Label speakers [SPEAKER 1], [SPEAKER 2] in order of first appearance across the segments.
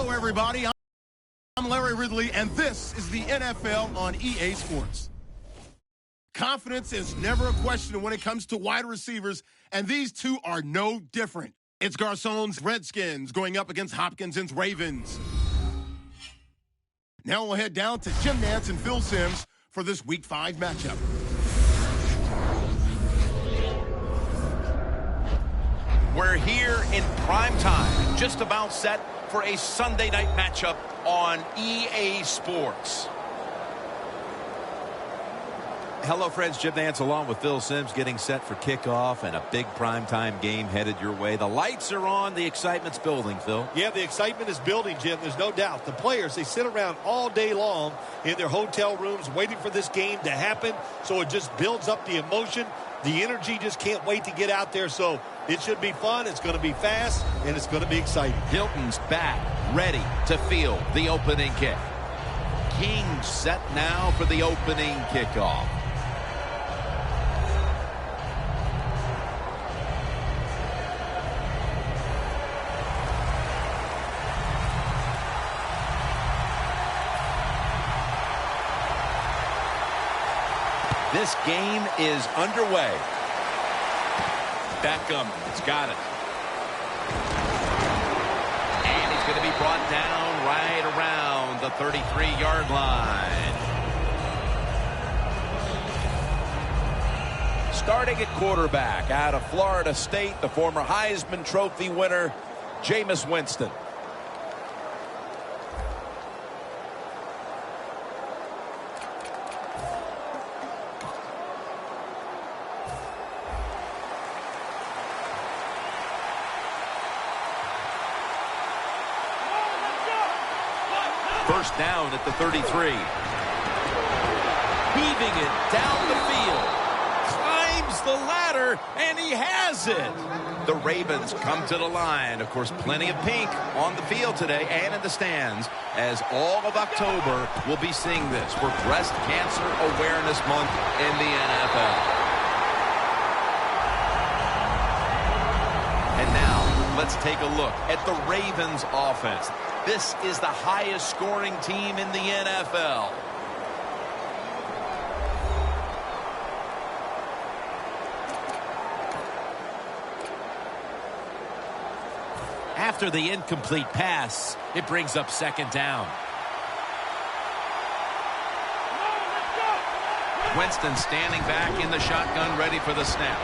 [SPEAKER 1] Hello, everybody. I'm Larry Ridley, and this is the NFL on EA Sports. Confidence is never a question when it comes to wide receivers, and these two are no different. It's Garcon's Redskins going up against Hopkinson's Ravens. Now we'll head down to Jim Nantz and Phil Simms for this Week 5 matchup.
[SPEAKER 2] We're here in prime time, just about set for a Sunday night matchup on EA Sports.
[SPEAKER 3] Hello, friends. Jim Nantz along with Phil Simms getting set for kickoff and a big primetime game headed your way. The lights are on. The excitement's building, Phil.
[SPEAKER 4] Yeah, the excitement is building, Jim. There's no doubt. The players, they sit around all day long in their hotel rooms waiting for this game to happen, so it just builds up the emotion. The energy just can't wait to get out there, so it should be fun. It's going to be fast, and it's going to be exciting.
[SPEAKER 2] Hilton's back, ready to field the opening kick. King set now for the opening kickoff. This game is underway. Beckham has got it. And he's going to be brought down right around the 33-yard line. Starting at quarterback out of Florida State, the former Heisman Trophy winner, Jameis Winston. First down at the 33. Heaving it down the field. Climbs the ladder, and he has it. The Ravens come to the line. Of course, plenty of pink on the field today and in the stands, as all of October will be seeing this for Breast Cancer Awareness Month in the NFL. And now, let's take a look at the Ravens offense. This is the highest scoring team in the NFL. After the incomplete pass, it brings up second down. Winston standing back in the shotgun, ready for the snap.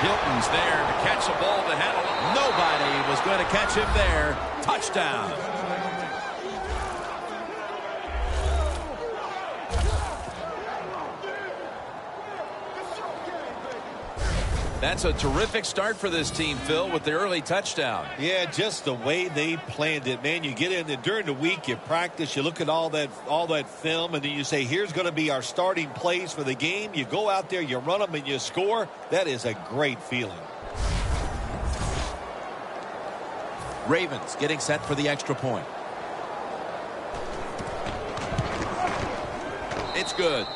[SPEAKER 2] Hilton's there to catch the ball that had nobody was going to catch him there. Touchdown. That's a terrific start for this team, Phil, with the early touchdown.
[SPEAKER 4] Yeah, just the way they planned it, man. You get in there during the week, you practice, you look at all that film, and then you say, here's going to be our starting plays for the game. You go out there, you run them, and you score. That is a great feeling.
[SPEAKER 3] Ravens getting set for the extra point.
[SPEAKER 2] It's good.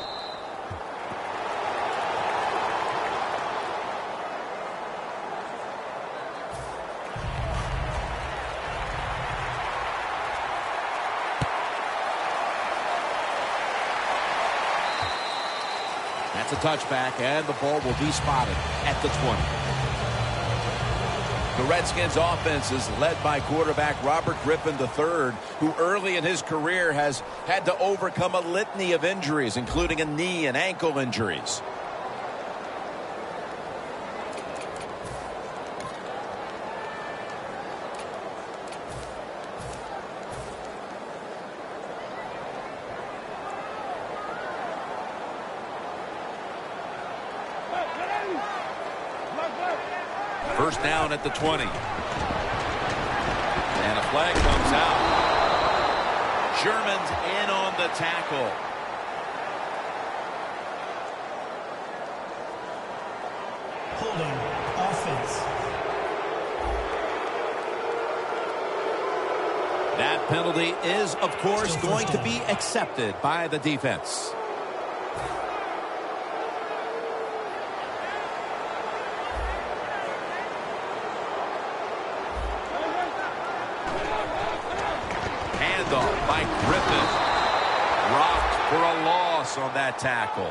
[SPEAKER 2] That's a touchback, and the ball will be spotted at the 20. The Redskins offense is led by quarterback Robert Griffin III, who early in his career has had to overcome a litany of injuries, including a knee and ankle injuries. First down at the 20. And a flag comes out. Sherman's in on the tackle.
[SPEAKER 5] Holding offense.
[SPEAKER 3] That penalty is, of course, going to be accepted by the defense. handoff by Griffin. Rocked for a loss on that tackle.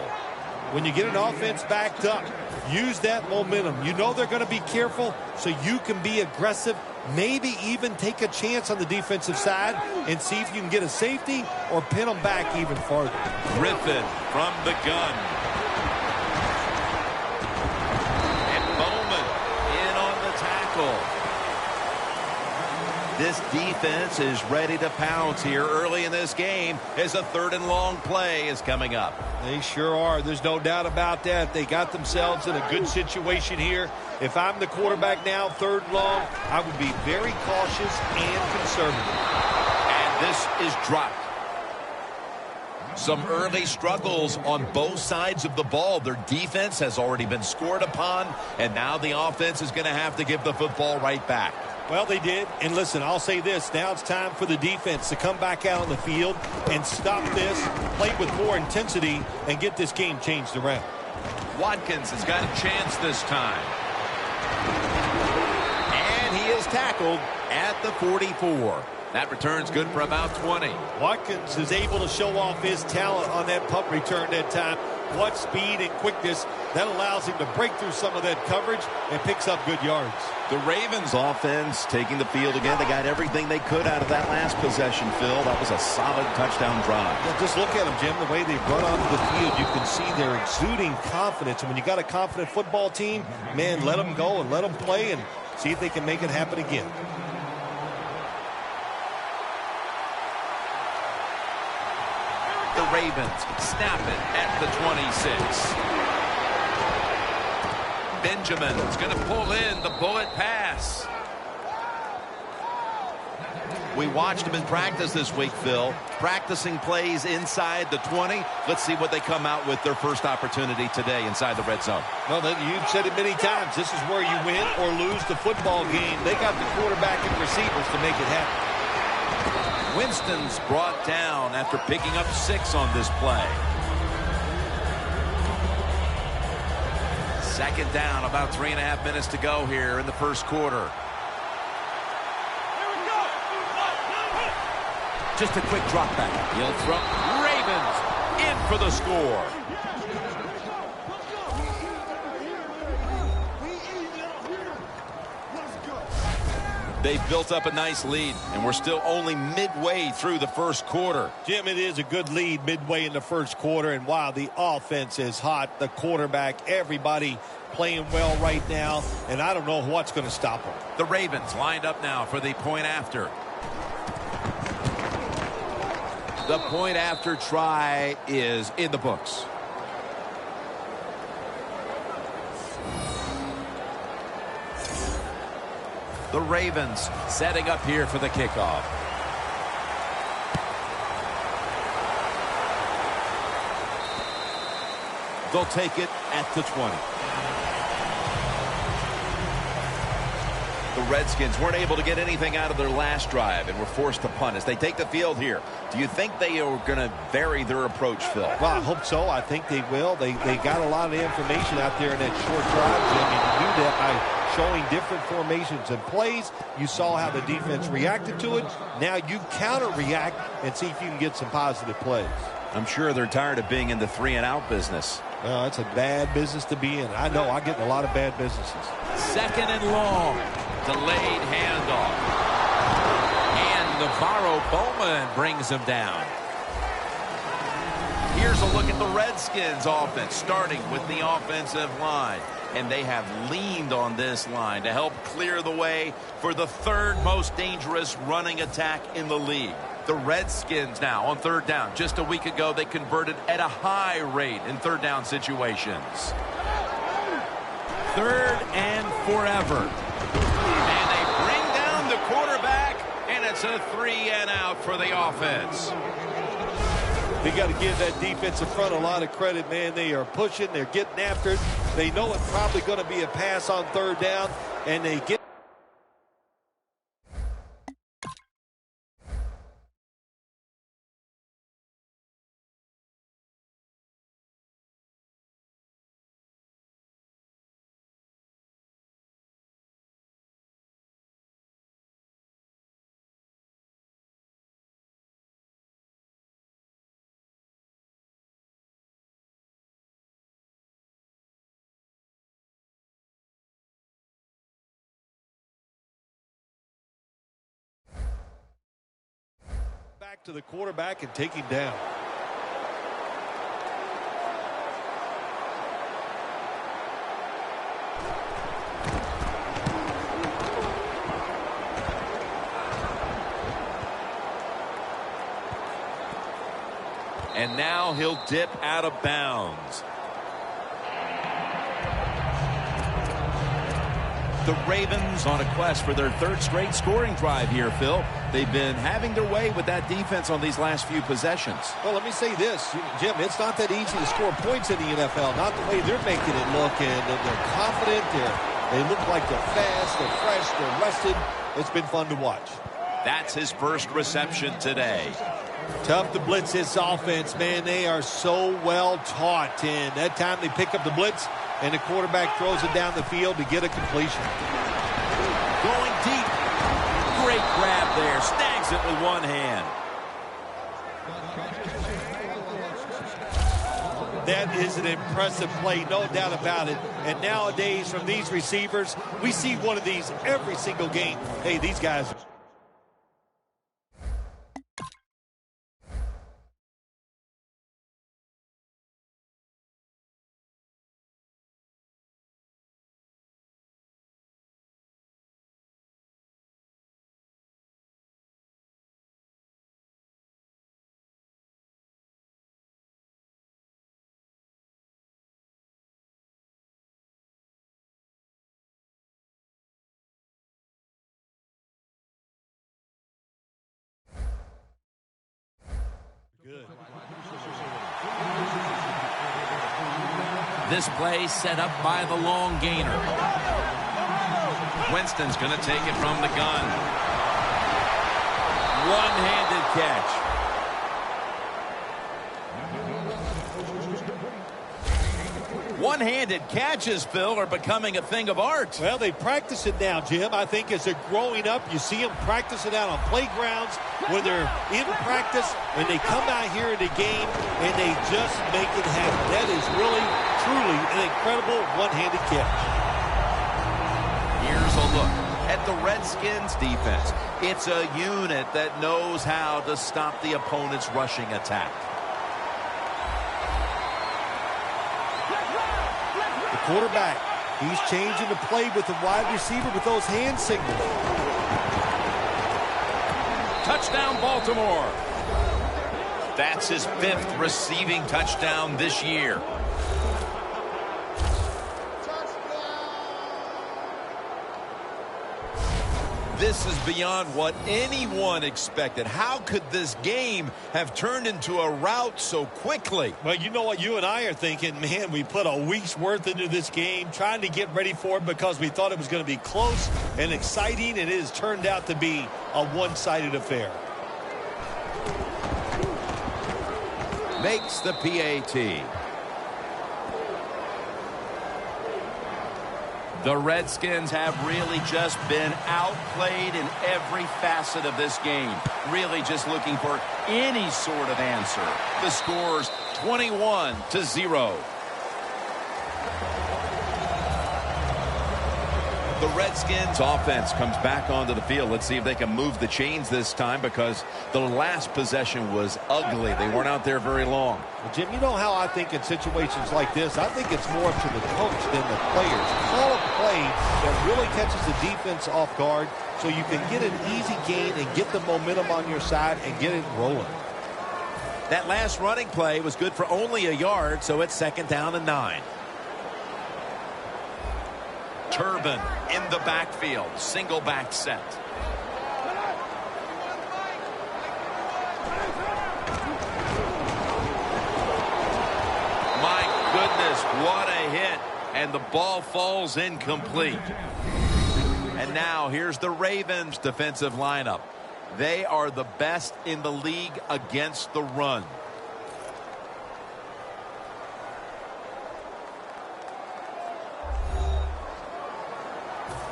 [SPEAKER 4] When you get an offense backed up, use that momentum. You know they're going to be careful, so you can be aggressive. Maybe even take a chance on the defensive side and see if you can get a safety or pin them back even farther.
[SPEAKER 3] Griffin from the gun. And Bowman in on the tackle. This defense is ready to pounce here early in this game as a 3rd and long play is coming up.
[SPEAKER 4] They sure are. There's no doubt about that. They got themselves in a good situation here. If I'm the quarterback now, 3rd and long, I would be very cautious and conservative.
[SPEAKER 3] And this is dropped. Some early struggles on both sides of the ball. Their defense has already been scored upon, and now the offense is going to have to give the football right back.
[SPEAKER 4] Well, they did. And listen, I'll say this. Now it's time for the defense to come back out on the field and stop this, play with more intensity, and get this game changed around.
[SPEAKER 3] Watkins has got a chance this time. And he is tackled at the 44. That return's good for about 20.
[SPEAKER 4] Watkins is able to show off his talent on that punt return that time. What speed and quickness that allows him to break through some of that coverage and picks up good yards.
[SPEAKER 2] The Ravens offense taking the field again. They got everything they could out of that last possession, Phil. That was a solid touchdown drive.
[SPEAKER 4] Yeah, just look at them, Jim. The way they run onto the field, you can see they're exuding confidence. And when you got a confident football team, man, let them go and let them play and see if they can make it happen again.
[SPEAKER 3] The Ravens snap it at the 26. Benjamin's going to pull in the bullet pass. We watched him in practice this week, Phil, practicing plays inside the 20. Let's see what they come out with their first opportunity today inside the red zone.
[SPEAKER 4] Well, you've said it many times. This is where you win or lose the football game. They got the quarterback and receivers to make it happen.
[SPEAKER 3] Winston's brought down after picking up 6 on this play. 2nd down, about 3.5 minutes to go here in the first quarter. Just a quick drop back. He'll throw. Ravens in for the score. They've built up a nice lead, and we're still only midway through the first quarter.
[SPEAKER 4] Jim, it is a good lead midway in the first quarter, and wow, the offense is hot. The quarterback, everybody playing well right now, and I don't know what's going to stop them.
[SPEAKER 3] The Ravens lined up now for the point after. The point after try is in the books. The Ravens setting up here for the kickoff. They'll take it at the 20. The Redskins weren't able to get anything out of their last drive and were forced to punt as they take the field here. Do you think they are going to vary their approach, Phil?
[SPEAKER 4] Well, I hope so. I think they will. They got a lot of information out there in that short drive, Jim. And you do that by showing different formations and plays. You saw how the defense reacted to it. Now you counter-react and see if you can get some positive plays.
[SPEAKER 2] I'm sure they're tired of being in the 3-and-out business.
[SPEAKER 4] Well, it's a bad business to be in. I know. I get in a lot of bad businesses.
[SPEAKER 3] 2nd and long. Delayed handoff. And Navarro Bowman brings him down. Here's a look at the Redskins offense, starting with the offensive line. And they have leaned on this line to help clear the way for the 3rd most dangerous running attack in the league. The Redskins now on 3rd down. Just a week ago, they converted at a high rate in 3rd down situations. 3rd and forever. And they bring down the quarterback, and it's a 3-and-out for the offense.
[SPEAKER 4] They got to give that defensive front a lot of credit, man. They are pushing. They're getting after it. They know it's probably going to be a pass on 3rd down, and they get back to the quarterback and take him down.
[SPEAKER 3] And now he'll dip out of bounds. The Ravens on a quest for their third straight scoring drive here, Phil. They've been having their way with that defense on these last few possessions.
[SPEAKER 4] Well, let me say this, Jim, it's not that easy to score points in the NFL, not the way they're making it look, and they're confident, they look like they're fast, they're fresh, they're rested. It's been fun to watch.
[SPEAKER 3] That's his first reception today.
[SPEAKER 4] Tough to blitz this offense, man. They are so well taught, and that time they pick up the blitz, and the quarterback throws it down the field to get a completion.
[SPEAKER 3] Going deep. Great grab there. Snags it with one hand.
[SPEAKER 4] That is an impressive play, no doubt about it. And nowadays, from these receivers, we see one of these every single game. Hey, these guys... Good.
[SPEAKER 3] This play set up by the long gainer. Winston's going to take it from the gun. One-handed catch. One-handed catches, Phil, are becoming a thing of art.
[SPEAKER 4] Well, they practice it now, Jim. I think as they're growing up, you see them practice it out on playgrounds when they're in practice, and they come out here in the game, and they just make it happen. That is really, truly an incredible one-handed catch.
[SPEAKER 3] Here's a look at the Redskins defense. It's a unit that knows how to stop the opponent's rushing attack.
[SPEAKER 4] Quarterback, he's changing the play with the wide receiver with those hand signals.
[SPEAKER 3] Touchdown, Baltimore. That's his 5th receiving touchdown this year. This is beyond what anyone expected. How could this game have turned into a rout so quickly?
[SPEAKER 4] Well, you know what you and I are thinking, man, we put a week's worth into this game trying to get ready for it because we thought it was going to be close and exciting, and it has turned out to be a one-sided affair.
[SPEAKER 3] Makes the PAT. The Redskins have really just been outplayed in every facet of this game. Really just looking for any sort of answer. The score's 21-0. The Redskins offense comes back onto the field. Let's see if they can move the chains this time, because the last possession was ugly. They weren't out there very long.
[SPEAKER 4] Well, Jim, you know how I think in situations like this, I think it's more up to the coach than the players. Call a play that really catches the defense off guard so you can get an easy gain and get the momentum on your side and get it rolling.
[SPEAKER 3] That last running play was good for only a yard, so it's 2nd down and 9. Turbin in the backfield, single back set. My goodness, what a hit, and the ball falls incomplete. And now here's the Ravens defensive lineup. They are the best in the league against the run.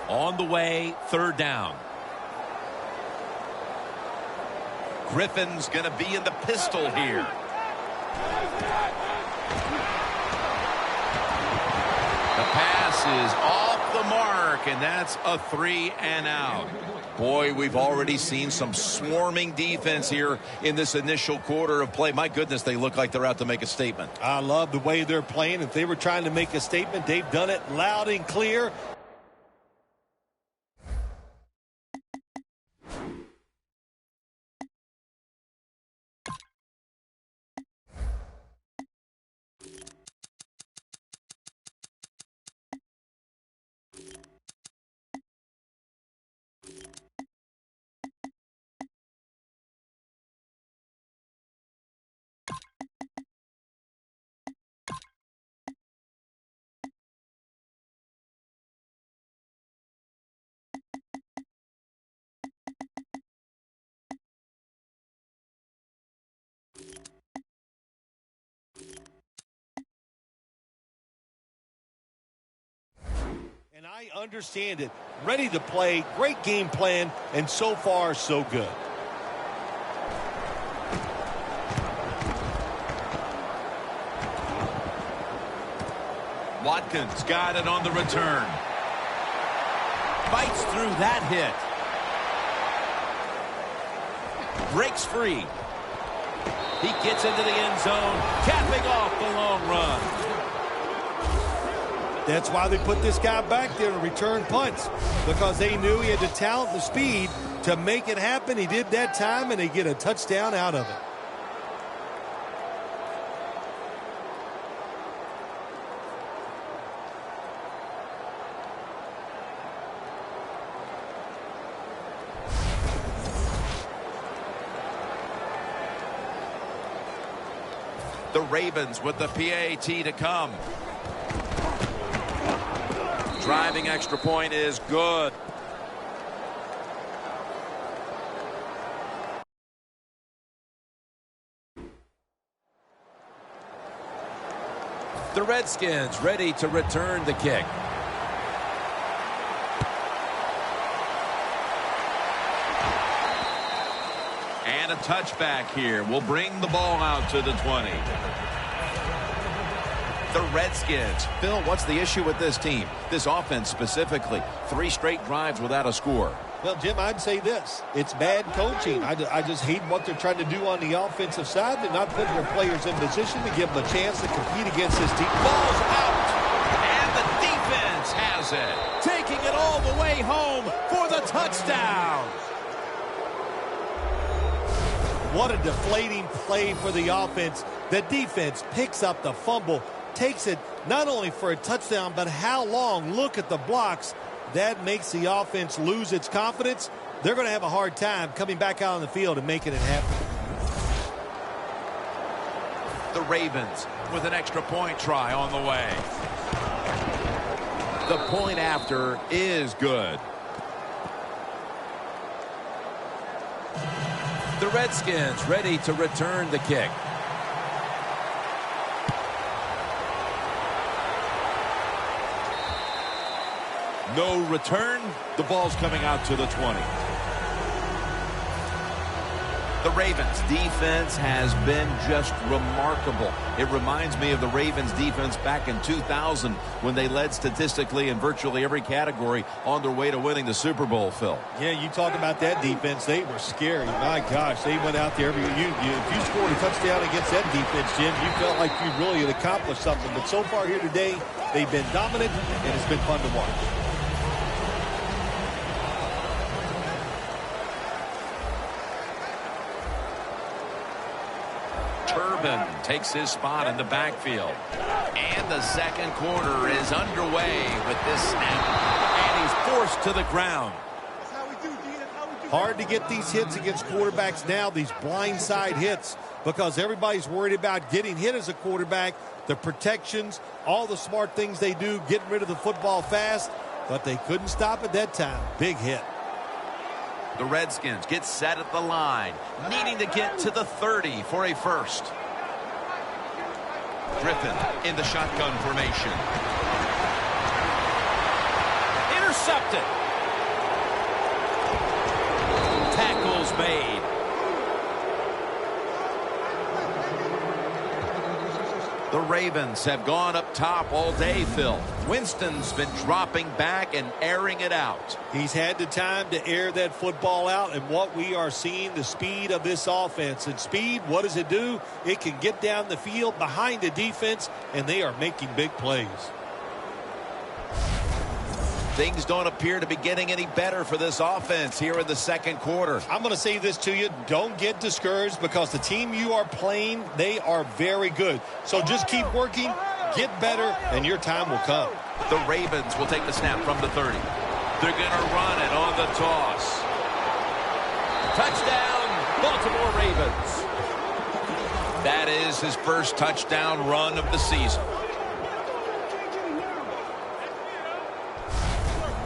[SPEAKER 3] On the way, 3rd down. Griffin's going to be in the pistol here. The pass is off the mark, and that's a 3 and out. Boy, we've already seen some swarming defense here in this initial quarter of play. My goodness, they look like they're out to make a statement.
[SPEAKER 4] I love the way they're playing. If they were trying to make a statement, they've done it loud and clear. And I understand it. Ready to play, great game plan, and so far, so good.
[SPEAKER 3] Watkins got it on the return. Fights through that hit. Breaks free. He gets into the end zone, capping off the long run.
[SPEAKER 4] That's why they put this guy back there to return punts, because they knew he had the talent and the speed to make it happen. He did that time, and they get a touchdown out of it.
[SPEAKER 3] The Ravens with the PAT to come. Driving extra point is good.
[SPEAKER 2] The Redskins ready to return the kick.
[SPEAKER 3] And a touchback here will bring the ball out to the 20. The Redskins.
[SPEAKER 2] Bill, what's the issue with this team? This offense specifically. 3 straight drives without a score.
[SPEAKER 4] Well, Jim, I'd say this. It's bad coaching. I just hate what they're trying to do on the offensive side. They're not putting their players in position to give them a chance to compete against this team.
[SPEAKER 3] Ball's out. And the defense has it.
[SPEAKER 2] Taking it all the way home for the touchdown.
[SPEAKER 4] What a deflating play for the offense. The defense picks up the fumble, takes it not only for a touchdown, but how long? Look at the blocks. That makes the offense lose its confidence. They're going to have a hard time coming back out on the field and making it happen.
[SPEAKER 3] The Ravens with an extra point try on the way.
[SPEAKER 2] The point after is good. The Redskins ready to return the kick. No return. The ball's coming out to the 20.
[SPEAKER 3] The Ravens defense has been just remarkable. It reminds me of the Ravens defense back in 2000 when they led statistically in virtually every category on their way to winning the Super Bowl, Phil.
[SPEAKER 4] Yeah, you talk about that defense. They were scary. My gosh, they went out there. If you scored a touchdown against that defense, Jim, you felt like you really had accomplished something. But so far here today, they've been dominant, and it's been fun to watch.
[SPEAKER 3] Takes his spot in the backfield. And the second quarter is underway with this snap.
[SPEAKER 2] And he's forced to the ground.
[SPEAKER 4] Hard to get these hits against quarterbacks now, these blindside hits, because everybody's worried about getting hit as a quarterback, the protections, all the smart things they do, getting rid of the football fast, but they couldn't stop it that time. Big hit.
[SPEAKER 3] The Redskins get set at the line, needing to get to the 30 for a first. Griffin in the shotgun formation.
[SPEAKER 2] Intercepted. Tackles made.
[SPEAKER 3] The Ravens have gone up top all day, Phil. Winston's been dropping back and airing it out.
[SPEAKER 4] He's had the time to air that football out, and what we are seeing, the speed of this offense. And speed, what does it do? It can get down the field behind the defense, and they are making big plays.
[SPEAKER 3] Things don't appear to be getting any better for this offense here in the second quarter.
[SPEAKER 4] I'm going to say this to you. Don't get discouraged because the team you are playing, they are very good. So just keep working, get better, and your time will come.
[SPEAKER 3] The Ravens will take the snap from the 30. They're going to run it on the toss. Touchdown, Baltimore Ravens. That is his first touchdown run of the season.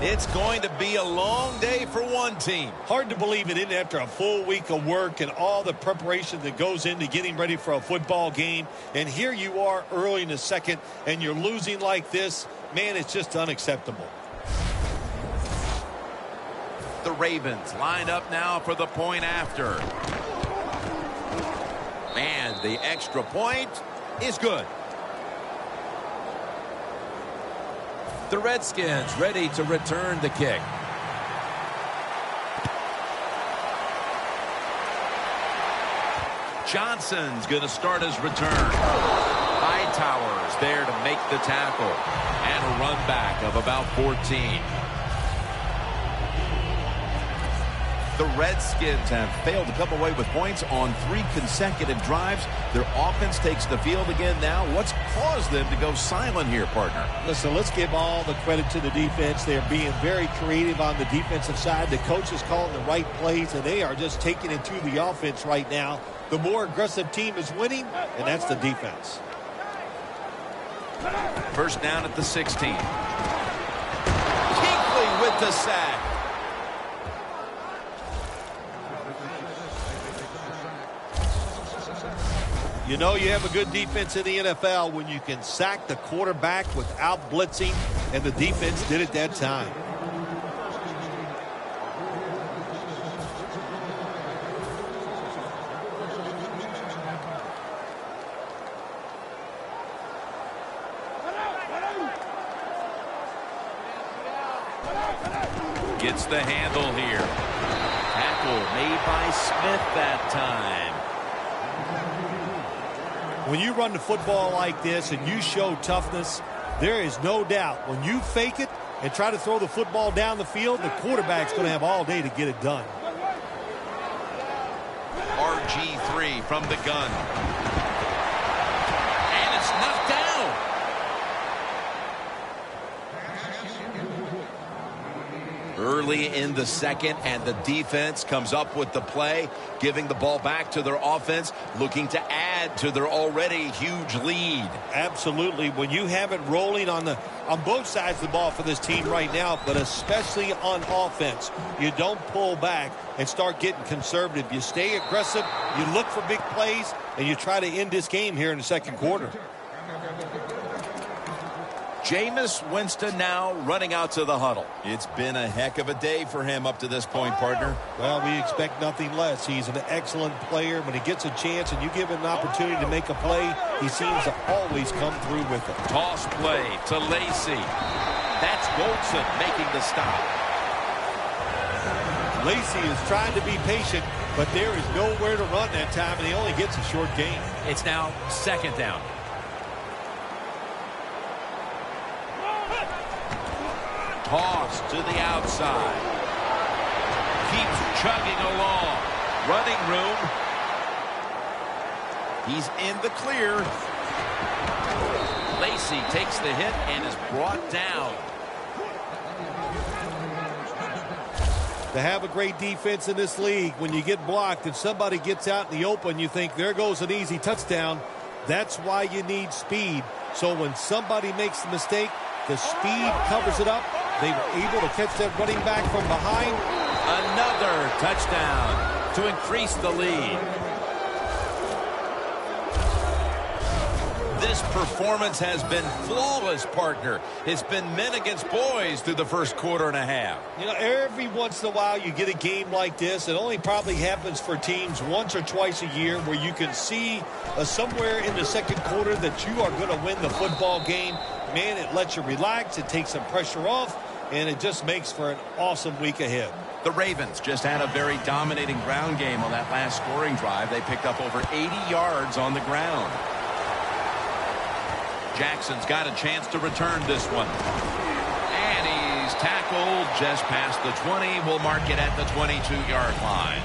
[SPEAKER 3] It's going to be a long day for one team.
[SPEAKER 4] Hard to believe it isn't after a full week of work and all the preparation that goes into getting ready for a football game. And here you are early in the second, and you're losing like this. Man, it's just unacceptable.
[SPEAKER 3] The Ravens line up now for the point after. And the extra point is good.
[SPEAKER 2] The Redskins ready to return the kick.
[SPEAKER 3] Johnson's going to start his return. Hightower's there to make the tackle. And a run back of about 14. The Redskins have failed to come away with points on 3 consecutive drives. Their offense takes the field again now. What's caused them to go silent here, partner?
[SPEAKER 4] Listen, let's give all the credit to the defense. They're being very creative on the defensive side. The coach is calling the right plays, and they are just taking it to the offense right now. The more aggressive team is winning, and that's the defense.
[SPEAKER 3] First down at the 16. Kuechly with the sack.
[SPEAKER 4] You know you have a good defense in the NFL when you can sack the quarterback without blitzing, and the defense did it that time.
[SPEAKER 3] Gets the handle here. Tackle made by Smith that time.
[SPEAKER 4] When you run the football like this and you show toughness, there is no doubt when you fake it and try to throw the football down the field, the quarterback's going to have all day to get it done.
[SPEAKER 3] RG3 from the gun. And it's knocked down. Early in the second, and the defense comes up with the play, giving the ball back to their offense, looking to add to their already huge lead.
[SPEAKER 4] Absolutely. When you have it rolling on both sides of the ball for this team right now, but especially on offense, you don't pull back and start getting conservative. You stay aggressive, you look for big plays, and you try to end this game here in the second quarter.
[SPEAKER 3] Jameis Winston now running out to the huddle. It's been a heck of a day for him up to this point, partner.
[SPEAKER 4] Well, we expect nothing less. He's an excellent player. When he gets a chance and you give him an opportunity to make a play, he seems to always come through with it.
[SPEAKER 3] Toss play to Lacy. That's Goldson making the stop.
[SPEAKER 4] Lacy is trying to be patient, but there is nowhere to run that time, and he only gets a short gain.
[SPEAKER 2] It's now second down.
[SPEAKER 3] Toss to the outside. Keeps chugging along. Running room. He's in the clear. Lacy takes the hit and is brought down.
[SPEAKER 4] To have a great defense in this league, when you get blocked, if somebody gets out in the open, you think, there goes an easy touchdown. That's why you need speed. So when somebody makes a mistake, the speed covers it up. They were able to catch that running back from behind.
[SPEAKER 2] Another touchdown to increase the lead.
[SPEAKER 3] This performance has been flawless, partner. It's been men against boys through the first quarter and a half.
[SPEAKER 4] You know, every once in a while you get a game like this. It only probably happens for teams once or twice a year where you can see somewhere in the second quarter that you are going to win the football game. Man, it lets you relax. It takes some pressure off, and it just makes for an awesome week ahead.
[SPEAKER 2] The Ravens just had a very dominating ground game on that last scoring drive. They picked up over 80 yards on the ground. Jackson's got a chance to return this one. And he's tackled just past the 20. We'll mark it at the 22-yard line.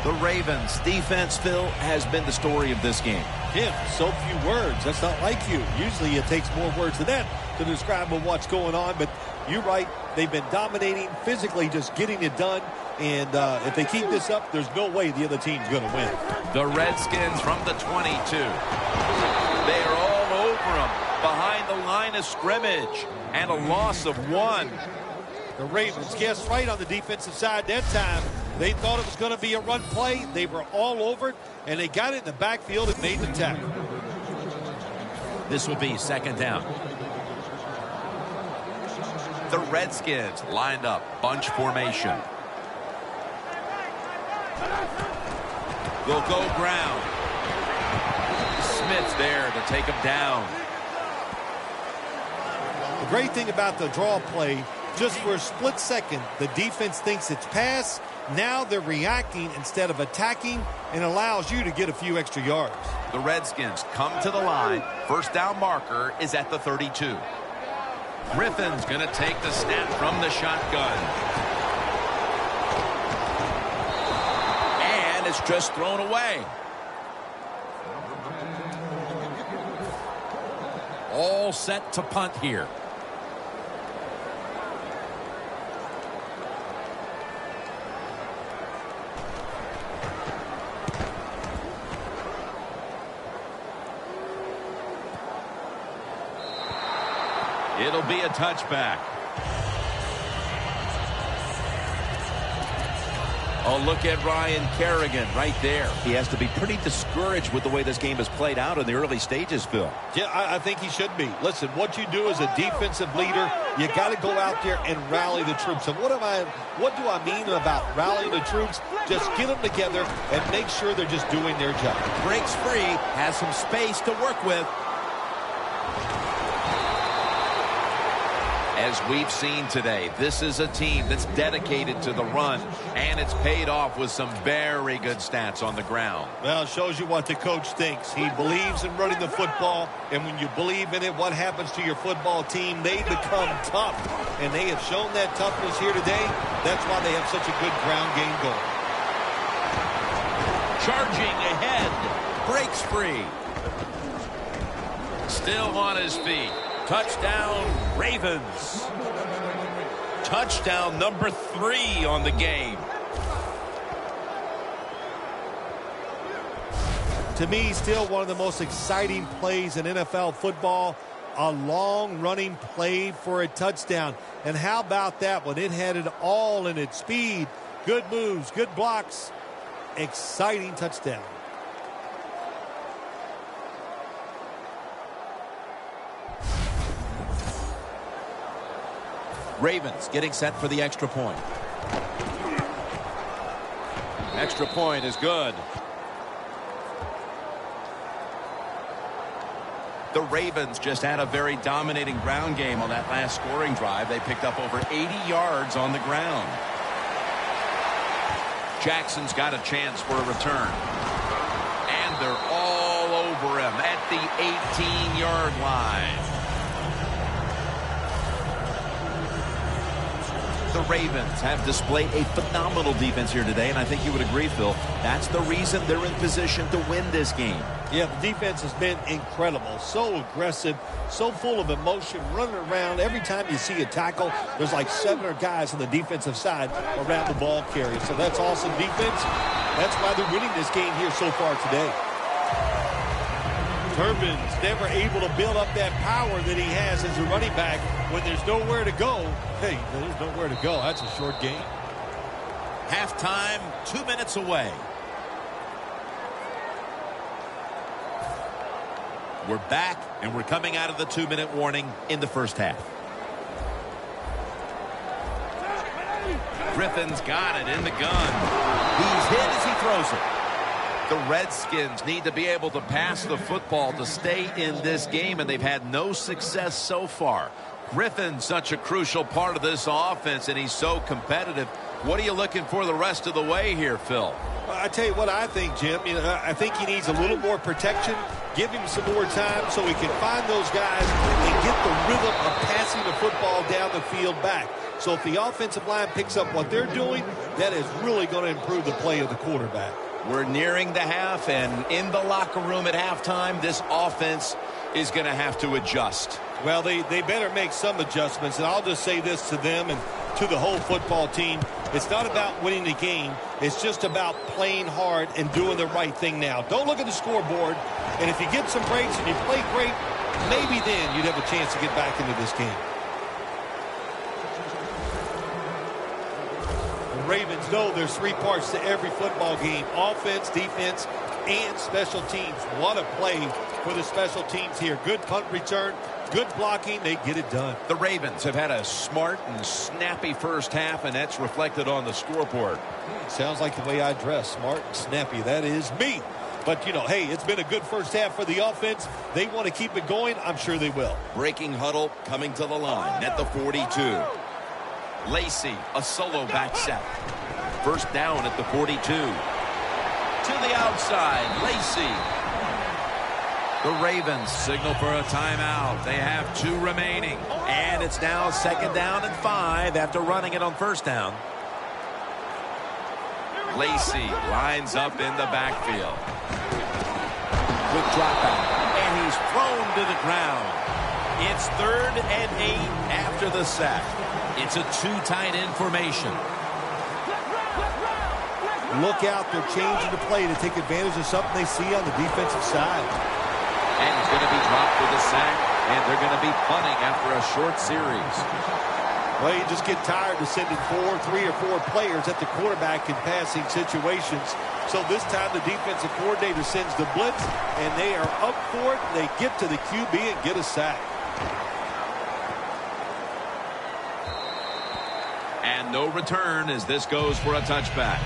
[SPEAKER 2] The Ravens' defense, Phil, has been the story of this game.
[SPEAKER 4] Tim, so few words. That's not like you. Usually it takes more words than that to describe what's going on. But you're right. They've been dominating, physically just getting it done. And if they keep this up, there's no way the other team's going to win.
[SPEAKER 3] The Redskins from the 22. They're all over them behind the line of scrimmage. And a loss of 1.
[SPEAKER 4] The Ravens guessed right on the defensive side that time. They thought it was going to be a run play. They were all over it, and they got it in the backfield and made the tackle.
[SPEAKER 2] This will be second down. The Redskins lined up, bunch formation.
[SPEAKER 3] Will go ground. Smith's there to take him down.
[SPEAKER 4] The great thing about the draw play, just for a split second, the defense thinks it's pass. Now they're reacting instead of attacking, and allows you to get a few extra yards.
[SPEAKER 2] The Redskins come to the line. First down marker is at the 32. Griffin's going to take the snap from the shotgun. And it's just thrown away. All set to punt here. It'll be a touchback. Oh, look at Ryan Kerrigan right there. He has to be pretty discouraged with the way this game has played out in the early stages, Phil.
[SPEAKER 4] Yeah, I think he should be. Listen, what you do as a defensive leader, you got to go out there and rally the troops. And what do I mean about rallying the troops? Just get them together and make sure they're just doing their job.
[SPEAKER 2] Breaks free, has some space to work with. As we've seen today, this is a team that's dedicated to the run, and it's paid off with some very good stats on the ground.
[SPEAKER 4] Well, it shows you what the coach thinks. He believes in running the football, and when you believe in it, what happens to your football team? They become tough, and they have shown that toughness here today. That's why they have such a good ground game going.
[SPEAKER 3] Charging ahead.
[SPEAKER 2] Breaks free.
[SPEAKER 3] Still on his feet. Touchdown, Ravens. Touchdown number 3 on the game.
[SPEAKER 4] To me, still one of the most exciting plays in NFL football. A long running play for a touchdown. And how about that one? It had it all in its speed. Good moves, good blocks. Exciting touchdown.
[SPEAKER 2] Ravens getting set for the extra point. Extra point is good. The Ravens just had a very dominating ground game on that last scoring drive. They picked up over 80 yards on the ground. Jackson's got a chance for a return. And they're all over him at the 18-yard line. The Ravens have displayed a phenomenal defense here today, and I think you would agree, Phil. That's the reason they're in position to win this game.
[SPEAKER 4] Yeah, the defense has been incredible. So aggressive, so full of emotion, running around. Every time you see a tackle, there's like 7 guys on the defensive side around the ball carrier. So that's awesome defense. That's why they're winning this game here so far today. Turbin's never able to build up that power that he has as a running back when there's nowhere to go. Hey, there's nowhere to go. That's a short game.
[SPEAKER 2] Halftime, 2 minutes away.
[SPEAKER 3] We're back, and we're coming out of the 2-minute warning in the first half. Griffin's got it in the gun. He's hit as he throws it. The Redskins need to be able to pass the football to stay in this game, and they've had no success so far. Griffin's such a crucial part of this offense, and he's so competitive. What are you looking for the rest of the way here, Phil?
[SPEAKER 4] I tell you what I think, Jim. I think he needs a little more protection. Give him some more time so he can find those guys and get the rhythm of passing the football down the field back. So if the offensive line picks up what they're doing, that is really going to improve the play of the quarterback.
[SPEAKER 3] We're nearing the half, and in the locker room at halftime, this offense is going to have to adjust.
[SPEAKER 4] Well, they better make some adjustments, and I'll just say this to them and to the whole football team. It's not about winning the game. It's just about playing hard and doing the right thing now. Don't look at the scoreboard, and if you get some breaks and you play great, maybe then you'd have a chance to get back into this game. The Ravens know there's three parts to every football game: offense, defense, and special teams. What a play for the special teams here. Good punt return, good blocking. They get it done.
[SPEAKER 3] The Ravens have had a smart and snappy first half, and that's reflected on the scoreboard.
[SPEAKER 4] Sounds like the way I dress. Smart and snappy. That is me. But, you know, hey, it's been a good first half for the offense. They want to keep it going. I'm sure they will.
[SPEAKER 3] Breaking huddle coming to the line at the 42. Lacey, a solo back set. First down at the 42. To the outside, Lacey. The Ravens signal for a timeout. They have 2 remaining. And it's now 2nd down and 5 after running it on first down. Lacey lines up in the backfield. Good drop out. And he's thrown to the ground. It's 3rd and 8 after the sack. It's a 2 tight end formation.
[SPEAKER 4] Look out. They're changing the play to take advantage of something they see on the defensive side.
[SPEAKER 3] And he's going to be dropped for the sack, and they're going to be punting after a short series.
[SPEAKER 4] Well, you just get tired of sending 3 or 4 players at the quarterback in passing situations. So this time the defensive coordinator sends the blitz, and they are up for it. They get to the QB and get a sack.
[SPEAKER 3] And no return as this goes for a touchback.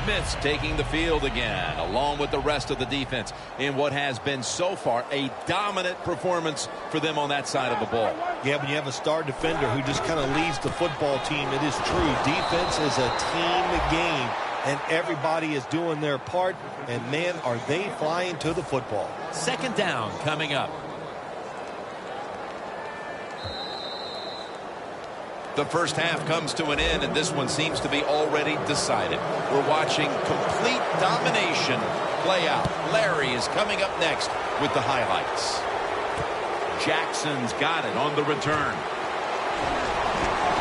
[SPEAKER 3] Smith's taking the field again, along with the rest of the defense, in what has been so far a dominant performance for them on that side of the ball.
[SPEAKER 4] Yeah, when you have a star defender who just kind of leads the football team, it is true. Defense is a team game, and everybody is doing their part, and man, are they flying to the football.
[SPEAKER 2] 2nd down coming up.
[SPEAKER 3] The first half comes to an end, and this one seems to be already decided. We're watching complete domination play out. Larry is coming up next with the highlights. Jackson's got it on the return.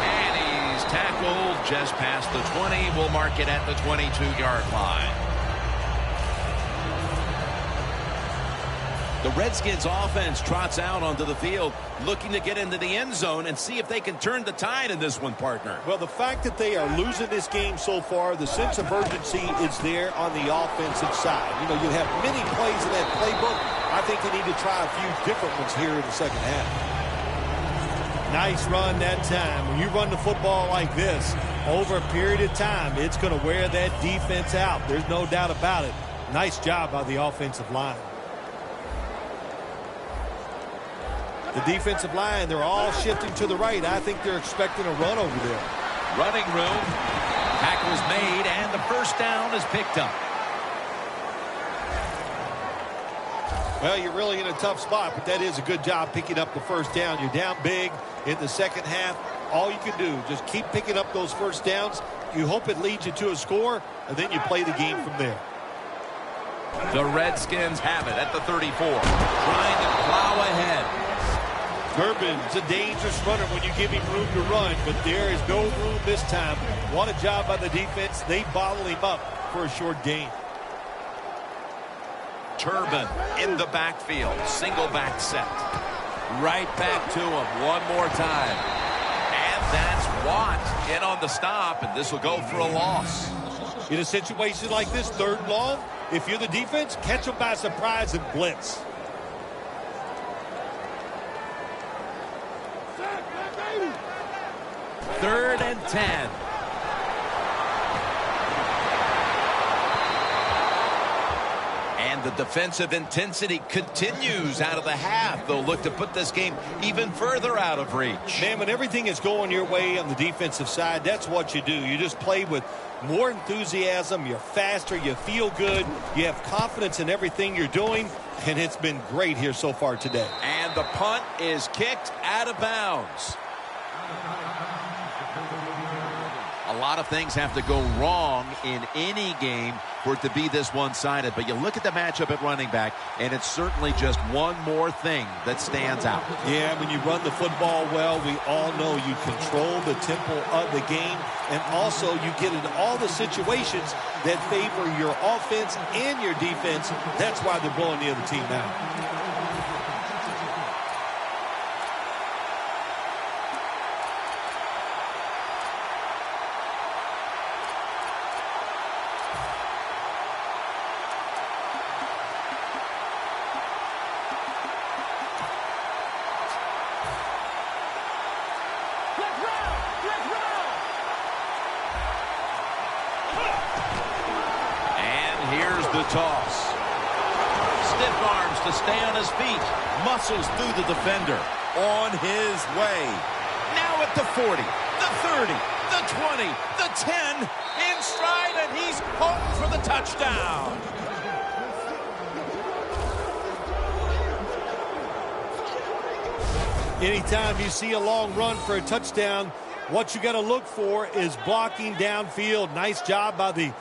[SPEAKER 3] And he's tackled just past the 20. We'll mark it at the 22-yard line. The Redskins offense trots out onto the field, looking to get into the end zone and see if they can turn the tide in this one, partner.
[SPEAKER 4] Well, the fact that they are losing this game so far, the sense of urgency is there on the offensive side. You know, you have many plays in that playbook. I think they need to try a few different ones here in the second half. Nice run that time. When you run the football like this over a period of time, it's going to wear that defense out. There's no doubt about it. Nice job by the offensive line. The defensive line, they're all shifting to the right. I think they're expecting a run over there.
[SPEAKER 2] Running room. Tackle's made, and the first down is picked up.
[SPEAKER 4] Well, you're really in a tough spot, but that is a good job picking up the first down. You're down big in the second half. All you can do, just keep picking up those first downs. You hope it leads you to a score, and then you play the game from there.
[SPEAKER 2] The Redskins have it at the 34. Trying to plow ahead.
[SPEAKER 4] Durbin's a dangerous runner when you give him room to run, but there is no room this time. What a job by the defense. They bottle him up for a short gain.
[SPEAKER 3] Turbin in the backfield. Single back set.
[SPEAKER 2] Right back to him one more time.
[SPEAKER 3] And that's Watt in on the stop, and this will go for a loss.
[SPEAKER 4] In a situation like this, 3rd and long, If you're the defense, catch them by surprise and blitz.
[SPEAKER 2] Third and 10. And the defensive intensity continues out of the half. They'll look to put this game even further out of reach.
[SPEAKER 4] Man, when everything is going your way on the defensive side, that's what you do. You just play with more enthusiasm. You're faster. You feel good. You have confidence in everything you're doing. And it's been great here so far today.
[SPEAKER 2] And the punt is kicked out of bounds. A lot of things have to go wrong in any game for it to be this one-sided. But you look at the matchup at running back, and it's certainly just one more thing that stands out.
[SPEAKER 4] Yeah, when you run the football well, we all know you control the tempo of the game, and also you get into all the situations that favor your offense and your defense. That's why they're blowing the other team out.
[SPEAKER 2] Toss. Stiff arms to stay on his feet. Muscles through the defender. On his way. Now at the 40, the 30, the 20, the 10. In stride, and he's home for the touchdown.
[SPEAKER 4] Anytime you see a long run for a touchdown, what you got to look for is blocking downfield. Nice job by the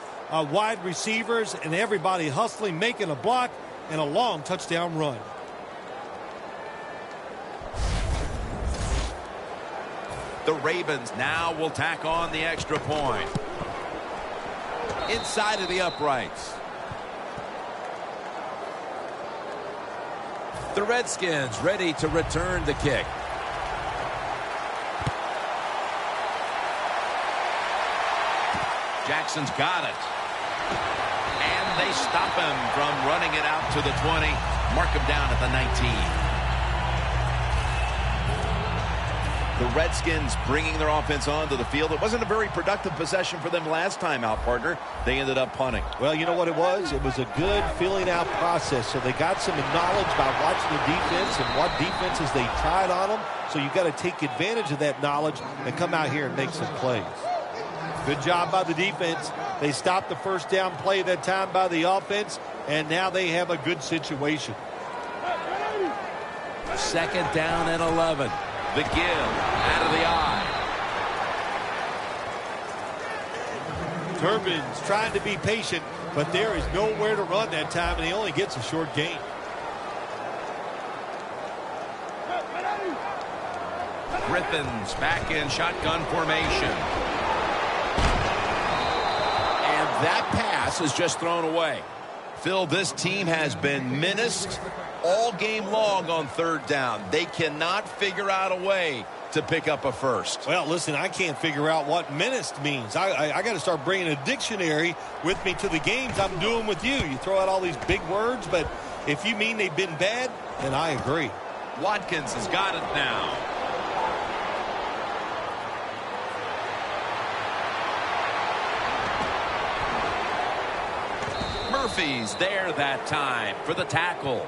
[SPEAKER 4] wide receivers and everybody hustling, making a block, and a long touchdown run.
[SPEAKER 2] The Ravens now will tack on the extra point. Inside of the uprights. The Redskins ready to return the kick. Jackson's got it. And they stop him from running it out to the 20. Mark him down at the 19. The Redskins bringing their offense onto the field. It wasn't a very productive possession for them last time out, partner. They ended up punting.
[SPEAKER 4] Well, you know what it was? It was a good filling out process. So they got some knowledge by watching the defense and what defenses they tried on them. So you got to take advantage of that knowledge and come out here and make some plays. Good job by the defense. They stopped the first down play that time by the offense, and now they have a good situation.
[SPEAKER 2] Second down and 11. The give out of the eye.
[SPEAKER 4] Turbin's trying to be patient, but there is nowhere to run that time, and he only gets a short gain.
[SPEAKER 2] Griffin's back in shotgun formation. And that pass is just thrown away. Phil, this team has been menaced all game long on third down. They cannot figure out a way to pick up a first.
[SPEAKER 4] Well, listen, I can't figure out what menaced means. I got to start bringing a dictionary with me to the games I'm doing with you. You throw out all these big words, but if you mean they've been bad, then I agree.
[SPEAKER 2] Watkins has got it now. Murphy's there that time for the tackle.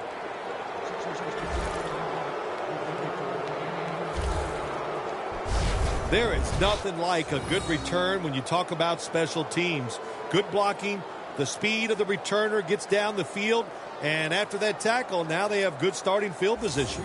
[SPEAKER 4] There is nothing like a good return when you talk about special teams. Good blocking, the speed of the returner gets down the field, and after that tackle, now they have good starting field position.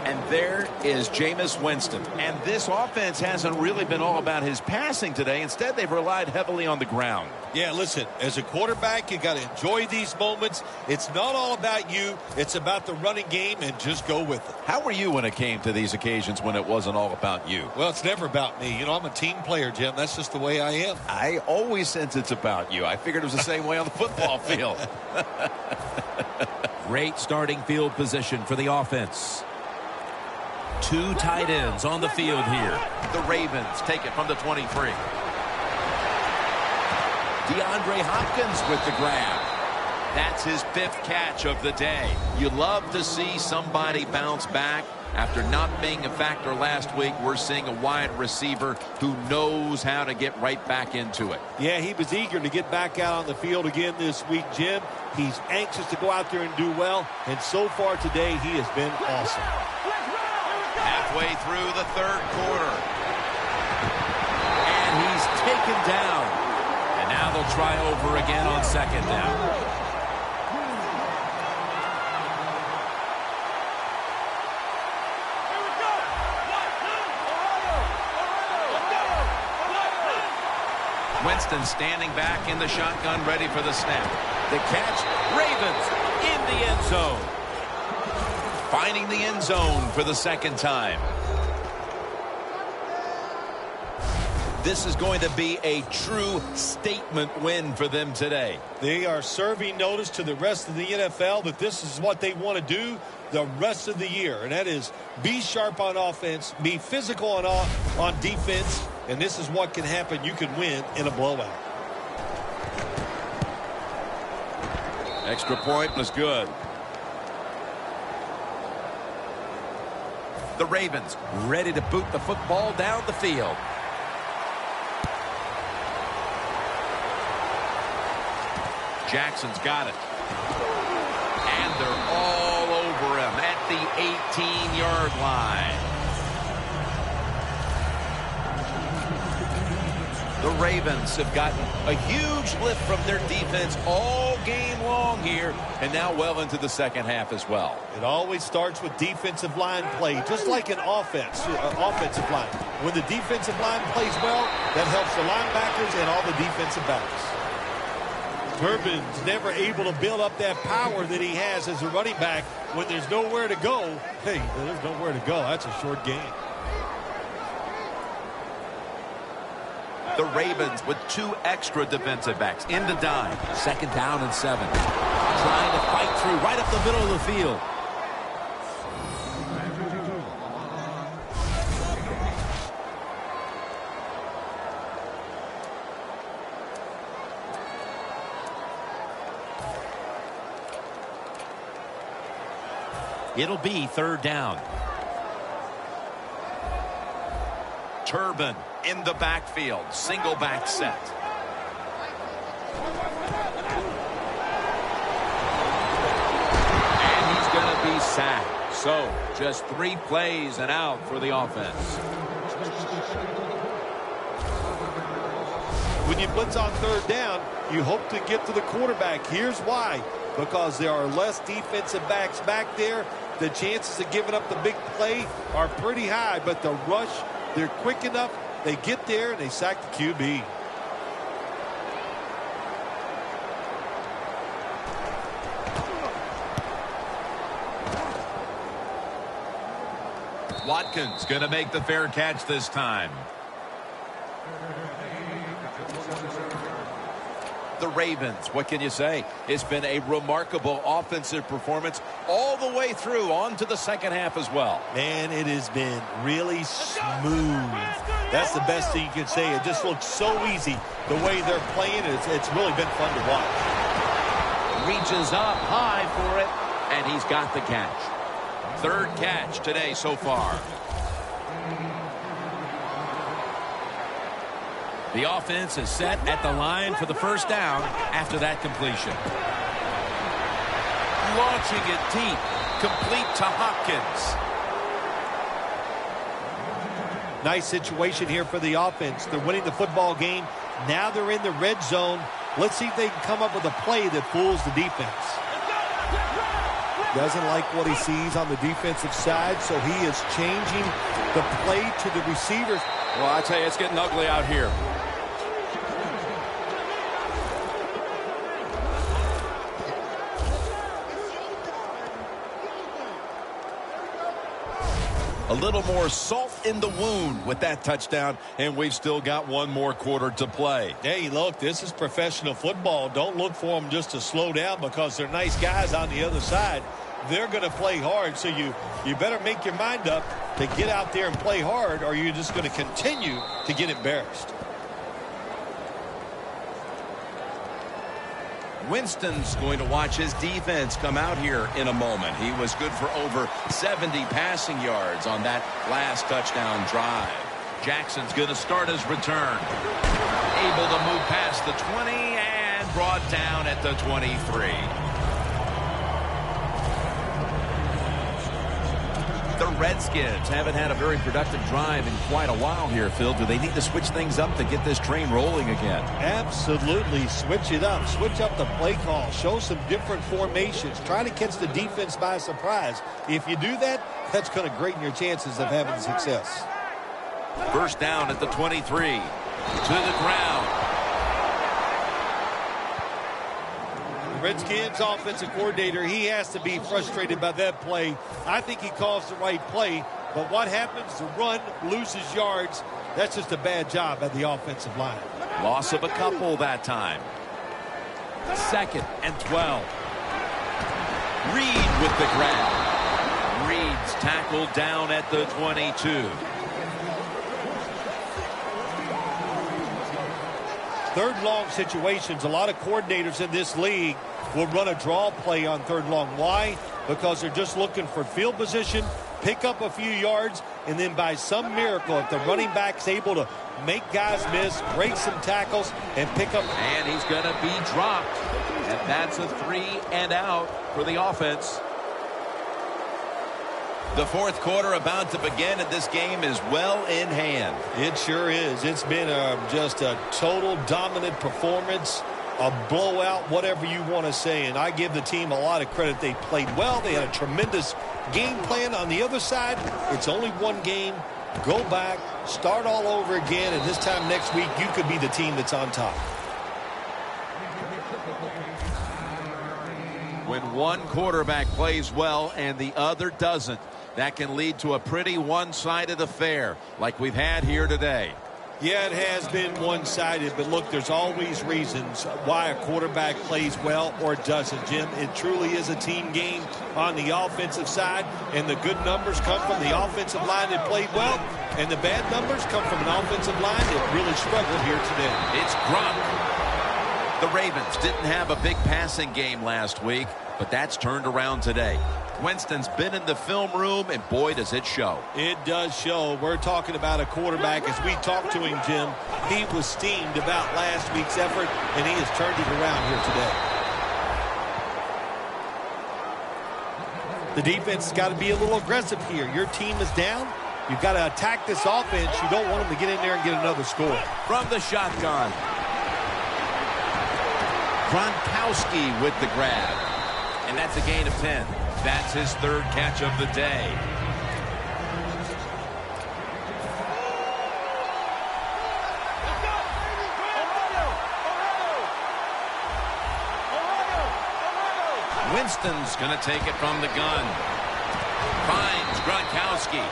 [SPEAKER 2] And there is Jameis Winston. And this offense hasn't really been all about his passing today. Instead, they've relied heavily on the ground.
[SPEAKER 4] Yeah, listen, as a quarterback, you got to enjoy these moments. It's not all about you. It's about the running game, and just go with it.
[SPEAKER 2] How were you when it came to these occasions when it wasn't all about you?
[SPEAKER 4] Well, it's never about me. You know, I'm a team player, Jim. That's just the way I am.
[SPEAKER 2] I always sense it's about you. I figured it was the same way on the football field. Great starting field position for the offense. Two tight ends on the field here. The Ravens take it from the 23.
[SPEAKER 3] Hopkins with the grab. That's his 5th catch of the day. You love to see somebody bounce back. After not being a factor last week, we're seeing a wide receiver who knows how to get right back into it.
[SPEAKER 4] Yeah, he was eager to get back out on the field again this week, Jim. He's anxious to go out there and do well, and so far today he has been awesome.
[SPEAKER 3] Halfway through the 3rd quarter. And he's taken down. And now they'll try over again on 2nd down. Winston standing back in the shotgun, ready for the snap. The catch, Ravens in the end zone. Finding the end zone for the 2nd time. This is going to be a true statement win for them today.
[SPEAKER 4] They are serving notice to the rest of the NFL that this is what they want to do the rest of the year, and that is be sharp on offense, be physical on defense, and this is what can happen. You can win in a blowout.
[SPEAKER 3] Extra point was good. The Ravens ready to boot the football down the field. Jackson's got it. And they're all over him at the 18-yard line. The Ravens have gotten a huge lift from their defense all game long here, and now well into the 2nd half as well.
[SPEAKER 4] It always starts with defensive line play, just like an offensive line. When the defensive line plays well, that helps the linebackers and all the defensive backs. Turbin's never able to build up that power that he has as a running back when there's nowhere to go. Hey, there's nowhere to go. That's a short game.
[SPEAKER 3] The Ravens with 2 extra defensive backs in the dime. 2nd down and 7. Trying to fight through right up the middle of the field. It'll be 3rd down. Turbin in the backfield. Single back set. And he's going to be sacked. So just 3 plays and out for the offense.
[SPEAKER 4] When you blitz on 3rd down, you hope to get to the quarterback. Here's why. Because there are less defensive backs back there. The chances of giving up the big play are pretty high, but the rush, they're quick enough. They get there and they sack the QB.
[SPEAKER 3] Watkins going to make the fair catch this time. The Ravens, what can you say? It's been a remarkable offensive performance all the way through on to the 2nd half as well.
[SPEAKER 4] Man, it has been really smooth. That's the best thing you can say. It just looks so easy the way they're playing. It's really been fun to watch.
[SPEAKER 3] Reaches up high for it, and he's got the catch. 3rd catch today so far. The offense is set at the line for the 1st down after that completion. Launching it deep, complete to Hopkins.
[SPEAKER 4] Nice situation here for the offense. They're winning the football game. Now they're in the red zone. Let's see if they can come up with a play that fools the defense. Doesn't like what he sees on the defensive side, so he is changing the play to the receivers.
[SPEAKER 3] Well, I tell you, it's getting ugly out here. A little more salt in the wound with that touchdown, and we've still got 1 more quarter to play.
[SPEAKER 4] Hey, look, this is professional football. Don't look for them just to slow down because they're nice guys on the other side. They're going to play hard, so you better make your mind up to get out there and play hard, or you're just going to continue to get embarrassed.
[SPEAKER 2] Winston's going to watch his defense come out here in a moment. He was good for over 70 passing yards on that last touchdown drive.
[SPEAKER 3] Jackson's going to start his return. Able to move past the 20 and brought down at the 23.
[SPEAKER 2] The Redskins haven't had a very productive drive in quite a while here, Phil. Do they need to switch things up to get this train rolling again?
[SPEAKER 4] Absolutely. Switch it up. Switch up the play call. Show some different formations. Try to catch the defense by surprise. If you do that, that's going to greaten your chances of having success.
[SPEAKER 3] First down at the 23. To the ground.
[SPEAKER 4] Redskins offensive coordinator, he has to be frustrated by that play. I think he calls the right play, but what happens? The run loses yards. That's just a bad job by the offensive line.
[SPEAKER 3] Loss of a couple that time. 2nd and 12. Reed with the grab. Reed's tackled down at the 22.
[SPEAKER 4] Third long situations, a lot of coordinators in this league will run a draw play on third long. Why? Because they're just looking for field position, pick up a few yards, and then by some miracle, if the running back's able to make guys miss, break some tackles, and pick up.
[SPEAKER 3] And he's going to be dropped. And that's a 3 and out for the offense. The fourth quarter about to begin, and this game is well in hand.
[SPEAKER 4] It sure is. It's been just a total dominant performance, a blowout, whatever you want to say. And I give the team a lot of credit. They played well. They had a tremendous game plan. On the other side, it's only one game. Go back, start all over again, and this time next week, you could be the team that's on top.
[SPEAKER 3] When one quarterback plays well and the other doesn't, that can lead to a pretty one-sided affair like we've had here today.
[SPEAKER 4] Yeah, it has been one-sided, but look, there's always reasons why a quarterback plays well or doesn't, Jim. It truly is a team game on the offensive side, and the good numbers come from the offensive line that played well, and the bad numbers come from an offensive line that really struggled here today.
[SPEAKER 3] It's Gronk. The Ravens didn't have a big passing game last week, but that's turned around today. Winston's been in the film room, and boy, does it show.
[SPEAKER 4] It does show. We're talking about a quarterback. As we talked to him, Jim, he was steamed about last week's effort, and he has turned it around here today. The defense has got to be a little aggressive here. Your team is down. You've got to attack this offense. You don't want them to get in there and get another score.
[SPEAKER 3] From the shotgun. Gronkowski with the grab. And that's a gain of 10. That's his third catch of the day. Winston's going to take it from the gun. Finds Gronkowski.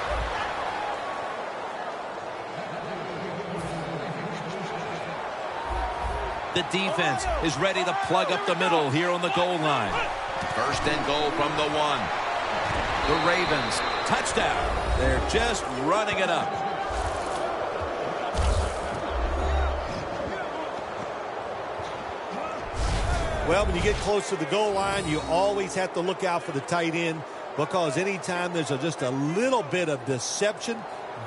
[SPEAKER 3] The defense is ready to plug up the middle here on the goal line. First and goal from the 1. The Ravens, touchdown. They're just running it up.
[SPEAKER 4] Well, when you get close to the goal line, you always have to look out for the tight end, because anytime there's just a little bit of deception,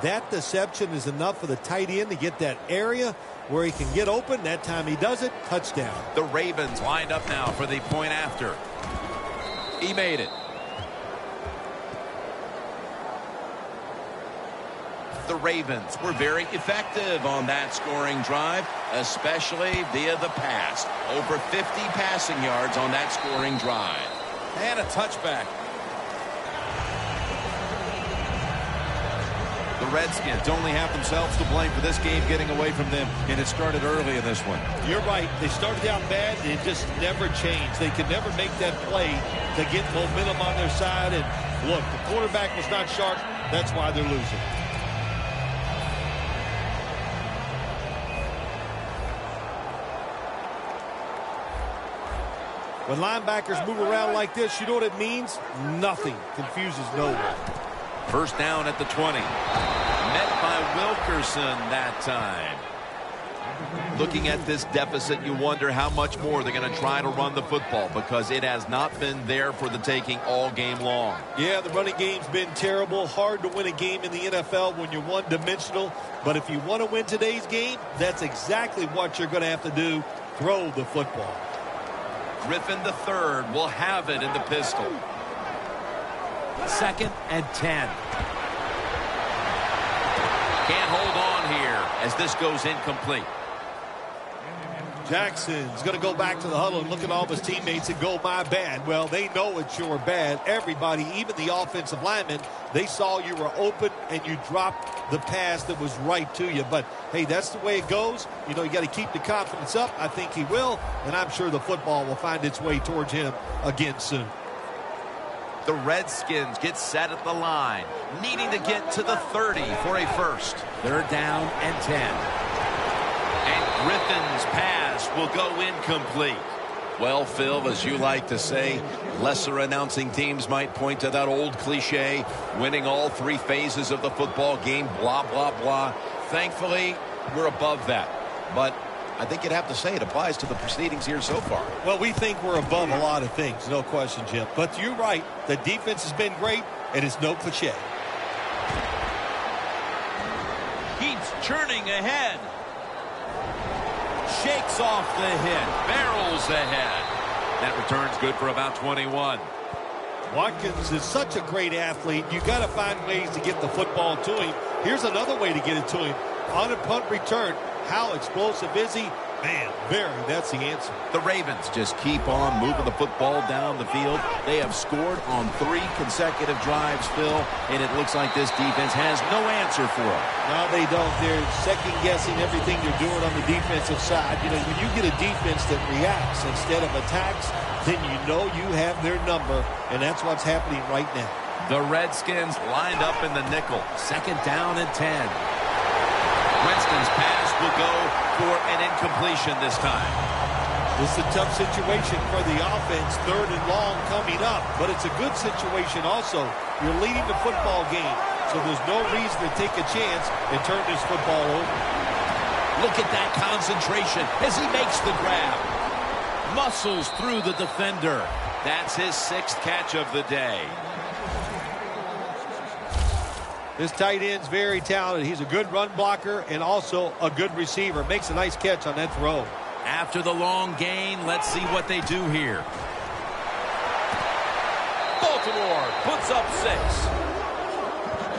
[SPEAKER 4] that deception is enough for the tight end to get that area where he can get open. That time he does it. Touchdown.
[SPEAKER 3] The Ravens lined up now for the point after. He made it. The Ravens were very effective on that scoring drive, especially via the pass. Over 50 passing yards on that scoring drive. And a touchback. The Redskins only have themselves to blame for this game getting away from them, and it started early in this one.
[SPEAKER 4] You're right. They started out bad, and it just never changed. They could never make that play to get momentum on their side. And look, the quarterback was not sharp. That's why they're losing. When linebackers move around like this, you know what it means? Nothing. Confuses no one.
[SPEAKER 3] First down at the 20. Met by Wilkerson that time. Looking at this deficit, you wonder how much more they're going to try to run the football because it has not been there for the taking all game long.
[SPEAKER 4] Yeah, the running game's been terrible. Hard to win a game in the NFL when you're one-dimensional. But if you want to win today's game, that's exactly what you're going to have to do. Throw the football.
[SPEAKER 3] Griffin III will have it in the pistol.
[SPEAKER 2] 2nd and 10.
[SPEAKER 3] Can't hold on here as this goes incomplete.
[SPEAKER 4] Jackson's going to go back to the huddle and look at all of his teammates and go, my bad. Well, they know it's your bad. Everybody, even the offensive linemen, they saw you were open and you dropped the pass that was right to you. But, hey, that's the way it goes. You know, you got to keep the confidence up. I think he will, and I'm sure the football will find its way towards him again soon.
[SPEAKER 3] The Redskins get set at the line, needing to get to the 30 for a first.
[SPEAKER 2] 3rd down and 10.
[SPEAKER 3] And Griffin's pass will go incomplete.
[SPEAKER 2] Well, Phil, as you like to say, lesser announcing teams might point to that old cliche, winning all 3 phases of the football game, blah, blah, blah. Thankfully, we're above that. But I think you'd have to say it applies to the proceedings here so far.
[SPEAKER 4] Well, we think we're above a lot of things, no question, Jim. But you're right. The defense has been great, and it's no cliche.
[SPEAKER 3] Keeps churning ahead. Shakes off the hit. Barrels ahead. That return's good for about 21.
[SPEAKER 4] Watkins is such a great athlete. You got to find ways to get the football to him. Here's another way to get it to him. On a punt return, how explosive is he? Man, that's the answer.
[SPEAKER 2] The Ravens just keep on moving the football down the field. They have scored on 3 consecutive drives, Phil, and it looks like this defense has no answer for them.
[SPEAKER 4] No, they don't. They're second-guessing everything they're doing on the defensive side. You know, when you get a defense that reacts instead of attacks, then you know you have their number, and that's what's happening right now.
[SPEAKER 3] The Redskins lined up in the nickel.
[SPEAKER 2] 2nd down and 10.
[SPEAKER 3] Winston's pass will go for an incompletion this time.
[SPEAKER 4] This is a tough situation for the offense, 3rd and long coming up, but it's a good situation also. You're leading the football game, so there's no reason to take a chance and turn this football over.
[SPEAKER 2] Look at that concentration as he makes the grab. Muscles through the defender.
[SPEAKER 3] That's his 6th catch of the day.
[SPEAKER 4] This tight end's very talented. He's a good run blocker and also a good receiver. Makes a nice catch on that throw.
[SPEAKER 2] After the long gain, let's see what they do here.
[SPEAKER 3] Baltimore puts up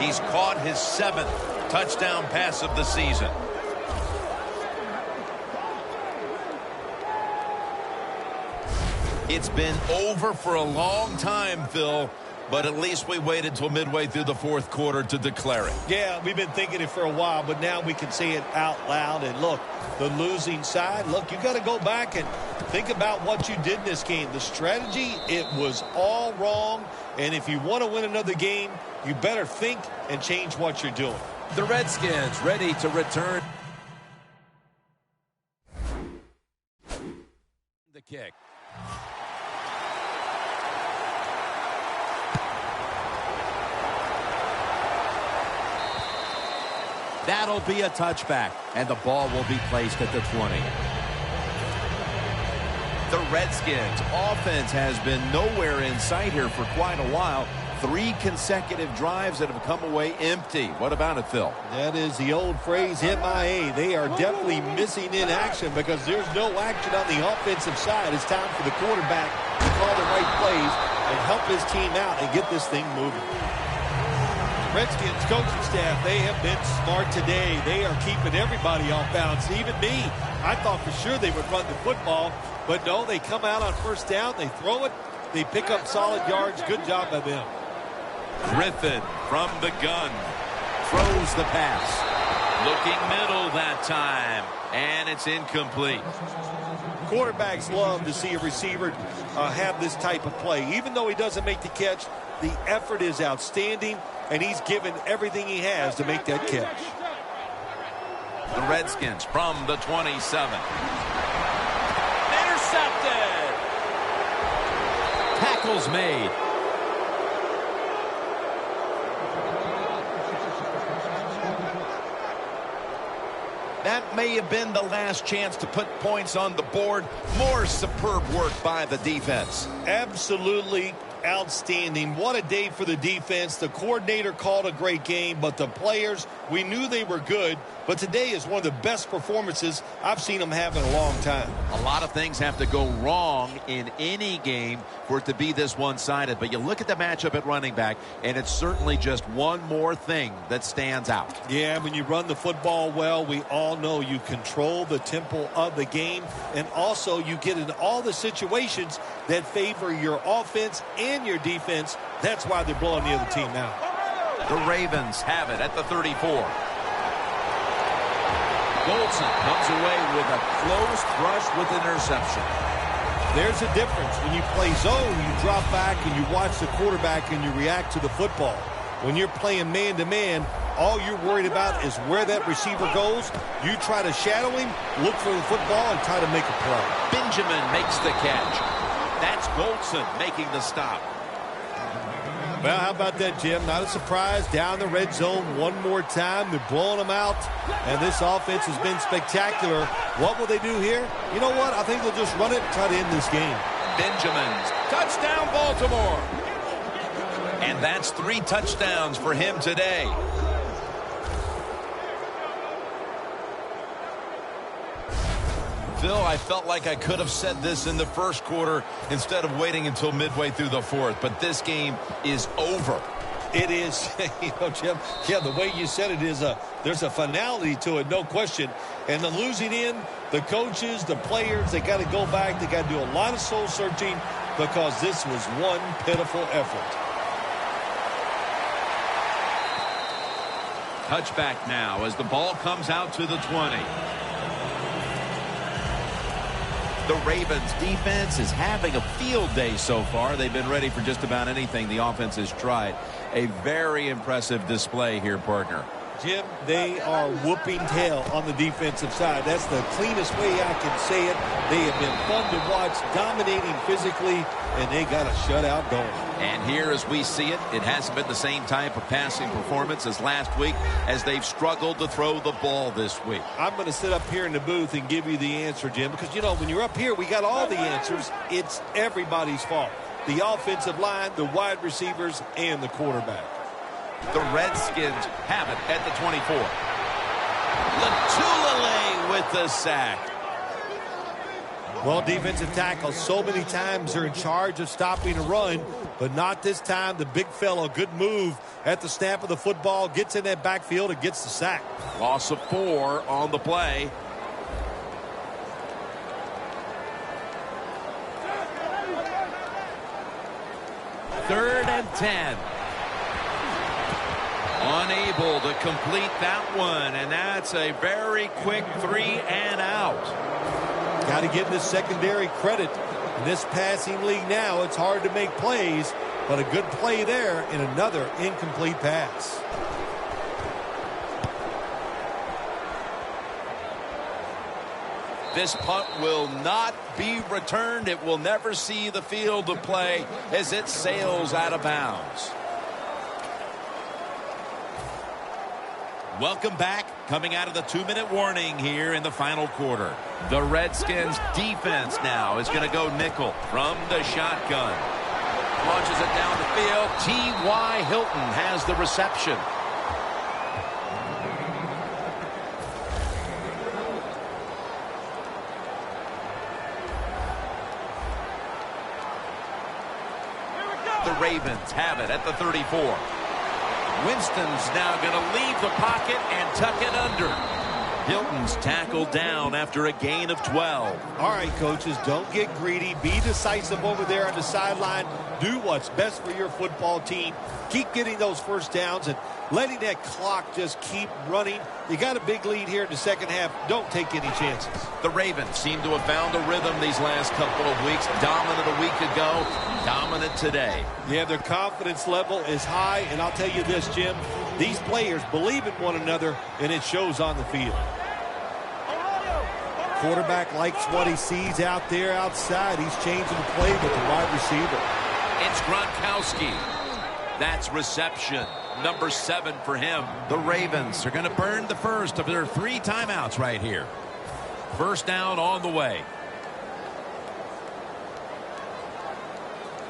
[SPEAKER 3] 6. He's caught his 7th touchdown pass of the season. It's been over for a long time, Phil. But at least we waited till midway through the 4th quarter to declare it.
[SPEAKER 4] Yeah, we've been thinking it for a while, but now we can say it out loud. And look, the losing side, look, you got to go back and think about what you did in this game. The strategy, it was all wrong. And if you want to win another game, you better think and change what you're doing.
[SPEAKER 2] The Redskins ready to return the kick. That'll be a touchback, and the ball will be placed at the 20.
[SPEAKER 3] The Redskins' offense has been nowhere in sight here for quite a while. 3 consecutive drives that have come away empty. What about it, Phil?
[SPEAKER 4] That is the old phrase, MIA. They are definitely missing in action because there's no action on the offensive side. It's time for the quarterback to call the right plays and help his team out and get this thing moving. Redskins coaching staff, they have been smart today. They are keeping everybody off balance, even me. I thought for sure they would run the football, but no, they come out on 1st down, they throw it, they pick up solid yards. Good job by them.
[SPEAKER 3] Griffin from the gun
[SPEAKER 2] Throws the pass.
[SPEAKER 3] looking middle that time, and it's incomplete.
[SPEAKER 4] Quarterbacks love to see a receiver have this type of play. Even though he doesn't make the catch, the effort is outstanding, and he's given everything he has to make that catch.
[SPEAKER 3] The Redskins from the 27.
[SPEAKER 2] Intercepted. Tackles made. that may have been the last chance to put points on the board. More superb work by the defense.
[SPEAKER 4] Absolutely outstanding. What a day for the defense. The coordinator called a great game, but the players, we knew they were good, but today is one of the best performances I've seen them have in a long time.
[SPEAKER 2] A lot of things have to go wrong in any game for it to be this one-sided, but you look at the matchup at running back, and it's certainly just one more thing that stands out.
[SPEAKER 4] Yeah, when you run the football well, we all know you control the tempo of the game, and also you get into all the situations that favor your offense and your defense. That's why they're blowing the other team out.
[SPEAKER 2] The Ravens have it at the 34. Goldson comes away with a close rush with an interception.
[SPEAKER 4] There's a difference. When you play zone, you drop back and you watch the quarterback and you react to the football. When you're playing man-to-man, all you're worried about is where that receiver goes. You try to shadow him, look for the football, and try to make a play.
[SPEAKER 2] Benjamin makes the catch. That's Goldson making the stop.
[SPEAKER 4] Well, how about that, Jim? Not a surprise. Down the red zone one more time. They're blowing them out, and this offense has been spectacular. What will they do here? You know what? I think they'll just run it and try to end this game.
[SPEAKER 2] Benjamin's touchdown, Baltimore. And that's 3 touchdowns for him today. Phil, I felt like I could have said this in the first quarter instead of waiting until midway through the fourth, but this game is over.
[SPEAKER 4] It is, you know, Jim, yeah, the way you said it is there's a finality to it, no question. And the losing in, the coaches, the players, they got to go back. They got to do a lot of soul searching because this was one pitiful effort.
[SPEAKER 2] Touchback now as the ball comes out to the 20. The Ravens defense is having a field day so far. They've been ready for just about anything the offense has tried. A very impressive display here, partner.
[SPEAKER 4] Jim, they are whooping tail on the defensive side. That's the cleanest way I can say it. They have been fun to watch, dominating physically, and they got a shutout going.
[SPEAKER 2] And here as we see it, it hasn't been the same type of passing performance as last week as they've struggled to throw the ball this week.
[SPEAKER 4] I'm going to sit up here in the booth and give you the answer, Jim, because, you know, when you're up here, we got all the answers. It's everybody's fault. The offensive line, the wide receivers, and the quarterback.
[SPEAKER 2] The Redskins have it at the 24. Latulele with the sack.
[SPEAKER 4] Well, defensive tackles so many times they're in charge of stopping a run, but not this time. The big fellow, good move at the snap of the football, gets in that backfield and gets the sack.
[SPEAKER 2] Loss of 4 on the play. Third and 10. Unable to complete that one, and that's a very quick 3 and out.
[SPEAKER 4] Got to give the secondary credit. In this passing league now, it's hard to make plays, but a good play there in another incomplete pass.
[SPEAKER 2] This punt will not be returned. It will never see the field of play as it sails out of bounds. Welcome back. Coming out of the 2-minute warning here in the final quarter. The Redskins defense now is going to go nickel from the shotgun. Launches it down the field. T.Y. Hilton has the reception. The Ravens have it at the 34. Winston's now going to leave the pocket and tuck it under. Hilton's tackled down after a gain of 12.
[SPEAKER 4] All right, coaches, don't get greedy. Be decisive over there on the sideline. Do what's best for your football team. Keep getting those first downs and letting that clock just keep running. You got a big lead here in the second half. Don't take any chances.
[SPEAKER 2] The Ravens seem to have found a rhythm these last couple of weeks. Dominant a week ago, dominant today.
[SPEAKER 4] Yeah, their confidence level is high, and I'll tell you this, Jim, these players believe in one another, and it shows on the field. Quarterback likes what he sees out there outside. He's changing the play with the wide receiver.
[SPEAKER 2] It's Gronkowski. That's reception.
[SPEAKER 3] number 7 for him.
[SPEAKER 2] The Ravens are going to burn the first of their 3 timeouts right here. First down on the way.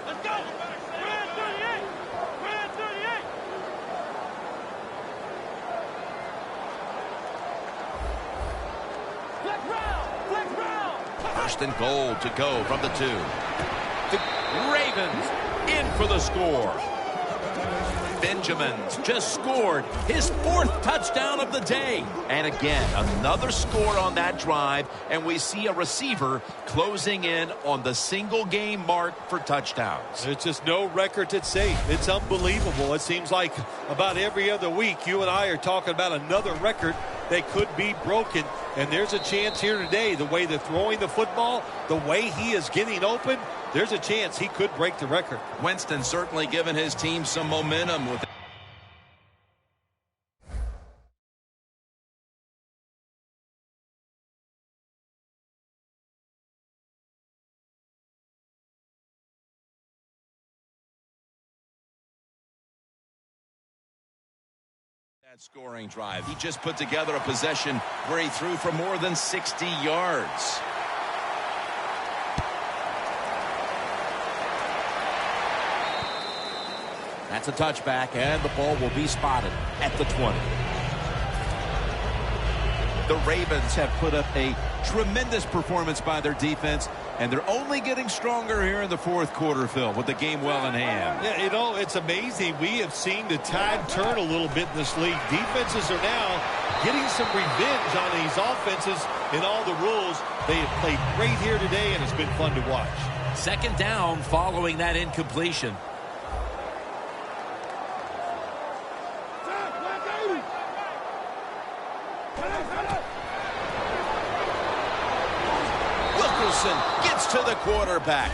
[SPEAKER 6] Let's go. Red 38. Red 38. Flex round. Flex round.
[SPEAKER 3] First and goal to go from the 2. The Ravens in for the score. Benjamin's just scored his 4th touchdown of the day. And again, another score on that drive, and we see a receiver closing in on the single-game mark for touchdowns.
[SPEAKER 4] There's just no record that's safe. It's unbelievable. It seems like about every other week, you and I are talking about another record that could be broken. And there's a chance here today, the way they're throwing the football, the way he is getting open, there's a chance he could break the record.
[SPEAKER 3] Winston certainly giving his team some momentum with that scoring drive. He just put together a possession where he threw for more than 60 yards.
[SPEAKER 2] That's a touchback, and the ball will be spotted at the 20.
[SPEAKER 3] The Ravens have put up a tremendous performance by their defense, and they're only getting stronger here in the 4th quarter, Phil, with the game well in hand.
[SPEAKER 4] Yeah, you know, it's amazing. We have seen the tide turn a little bit in this league. Defenses are now getting some revenge on these offenses in all the rules. They have played great here today, and it's been fun to watch.
[SPEAKER 2] Second down following that incompletion.
[SPEAKER 3] Gets to the quarterback.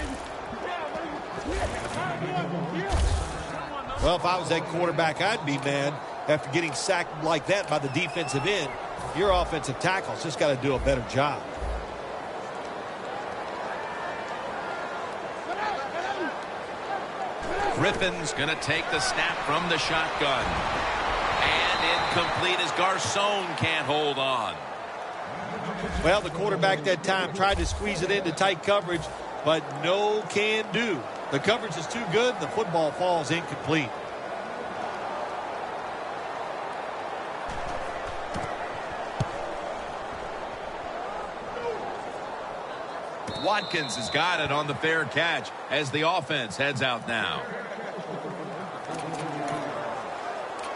[SPEAKER 4] Well, if I was that quarterback, I'd be mad after getting sacked like that by the defensive end. Your offensive tackle's just got to do a better job.
[SPEAKER 3] Griffin's going to take the snap from the shotgun. And incomplete as Garcon can't hold on.
[SPEAKER 4] Well, the quarterback that time tried to squeeze it into tight coverage, but no can do. The coverage is too good. The football falls incomplete.
[SPEAKER 3] Watkins has got it on the fair catch as the offense heads out now.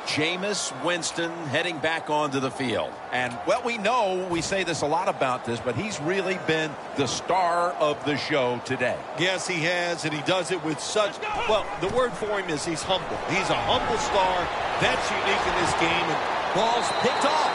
[SPEAKER 3] Jameis Winston heading back onto the field. And, well, we say this a lot about this, but he's really been the star of the show today.
[SPEAKER 4] Yes, he has, and he does it with such, well, the word for him is he's humble. He's a humble star. That's unique in this game, and ball's picked off.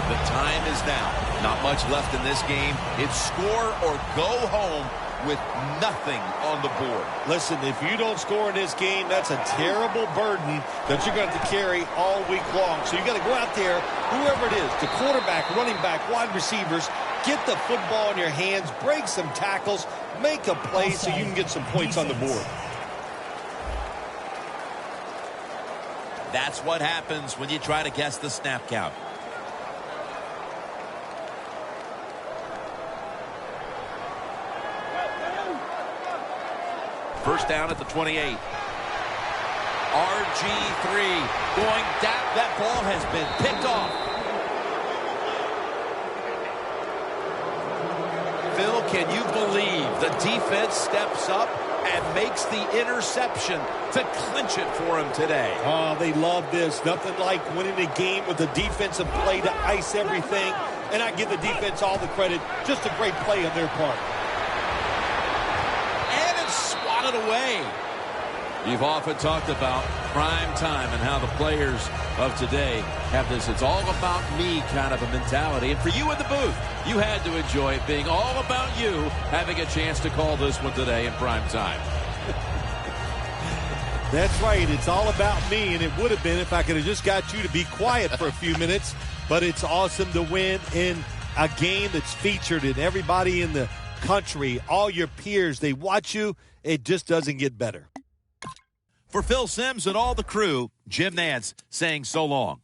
[SPEAKER 3] The time is now. Not much left in this game. It's score or go home with nothing on the board.
[SPEAKER 4] Listen, if you don't score in this game, that's a terrible burden that you're going to have to carry all week long. So you got to go out there, whoever it is, the quarterback, running back, wide receivers, get the football in your hands, break some tackles, make a play so you can get some points on the board.
[SPEAKER 2] That's what happens when you try to guess the snap count.
[SPEAKER 3] First down at the 28.
[SPEAKER 2] RG3 going down. That ball has been picked off.
[SPEAKER 3] Phil, can you believe the defense steps up and makes the interception to clinch it for him today?
[SPEAKER 4] Oh, they love this. Nothing like winning a game with a defensive play to ice everything. And I give the defense all the credit. Just a great play on their part.
[SPEAKER 2] Away. You've often talked about prime time and how the players of today have this "it's all about me" kind of a mentality. And for you in the booth, you had to enjoy it being all about you, having a chance to call this one today in prime time.
[SPEAKER 4] That's right. It's all about me, and it would have been if I could have just got you to be quiet for a few minutes. But it's awesome to win in a game that's featured in everybody in the country, all your peers. They watch you. It just doesn't get better.
[SPEAKER 2] For Phil Simms and all the crew, Jim Nantz saying so long.